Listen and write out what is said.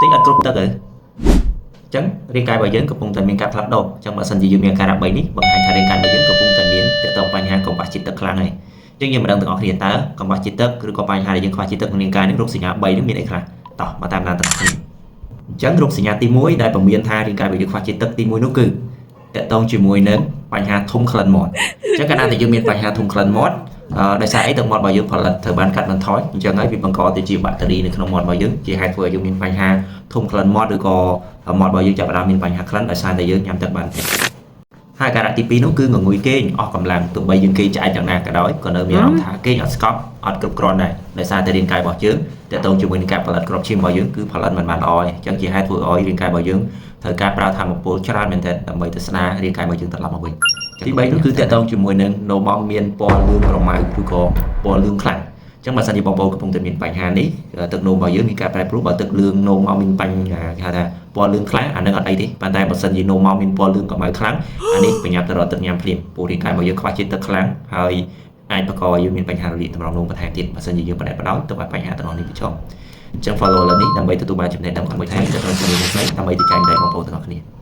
តិចអត់គ្រប់ទឹកទេចឹងរាងកាយរបស់យើងកំពុងតែមានការផ្លាស់ប្ដូរចឹងបើសិនជាយើងមានការ3នេះបង្ហាញថារាងកាយរបស់យើងកំពុងតែមានទាក់ទងបញ្ហាកង្វះជាតិទឹកខ្លាំងហើយចឹងយើងមិនដឹងទាំងអស់គ្នាតើកង្វះជាតិទឹកឬក៏បញ្ហាដែលយើងខ្វះជាតិទឹកក្នុងរាងកាយនេះរោគសញ្ញា3នេះមានអីខ្លះតោះមកតាមដានទាំងអស់គ្នាអញ្ចឹងរោគសញ្ញាទី1ដែលពមៀនថារាងកាយរបស់យើងខ្វះជាតិទឹកទី1នោះគឺទាក់ទងជាមួយនឹងបញ្ហាធុំក្លិនមាត់អញ្ចឹងកាលណាតែយើងមានបញ្ហាធុំក្លិនមាត់ដោយសារអីទឹកមាត់របស់យើងផលិតត្រូវបានកាត់បន្ថយអញ្ចឹងហើយវាបង្កទៅជាបាក់តេរីនៅក្នុងមាត់របស់យើងជាហេតុធ្វើឲ្យយើងមានបញ្ហាធុំក្លិនមាត់ឬក៏មាត់របស់យើងចាប់ផ្ដើមមានបញ្ហាក្លិនដោយសារតែយើងញ៉ាំទឹកបានតិចហើយការៈទី2នោះគឺងងុយគេងអស់កម្លាំងទោះបីយើងគេងឆ្អែតយ៉ាងណាក៏ដោយក៏នៅមានអារម្មណ៍ថាគេងអត់ស្កប់អត់គ្រប់គ្រាន់ដែរដោយសារតែរាងកាយរបស់យើងទាក់ទងជាមួយនឹងការផលិតគ្រាប់ឈាមរបស់យើងគឺផលិតមិនបានល្អទេអញ្ចឹងជាហេតុធ្វើឲ្យរាងកាយរបស់យើងត្រូវការប្រើថាមពលច្រើនមែនទែនដើម្បីទៅស្ដាររាងកាយរបស់យើងត្រឡប់មកវិញទី3នោះគឺទាក់ទងជាមួយនឹងនោមមកមានពណ៌លឿងក្រម៉ៅឬក៏ពណ៌លឿងខ្លាំងអញ្ចឹងបើសិនជាបងប្អូនកំពុងតែមានបញ្ហានេះទឹកនោមរបស់យើងមានការប្រែប្រួលបើទឹកលឿងនោមមកមានបញ្ហាគេហៅថាពណ៌លឿងខ្លាំងអានឹងអត់អីទេប៉ុន្តែបើសិនជានោមមកមានពណ៌លឿងក្រម៉ៅខ្លាំងអានេះបញ្ញាប់ទៅរកទឹកញ៉ាំភ្លាមព្រោះរាងកាយរបស់យើងខ្វះជាតិទឹកខ្លាំងហើយអាចបង្កឲ្យយើងមានបញ្ហារលាកតម្រងនោមបន្ថែមទៀតបើសិនជាយើងបដិបដោយទៅឲ្យបញ្ហាទាំងនោះនេះប្រឈមអញ្ចឹង follow លើនេះដើម្បីទទួលបានចំណេះដឹងមួយថែមទៅក្នុងជំនាញនេះដើម្បីទៅចែករំលែកបងប្អូនទាំងអស់គ្នា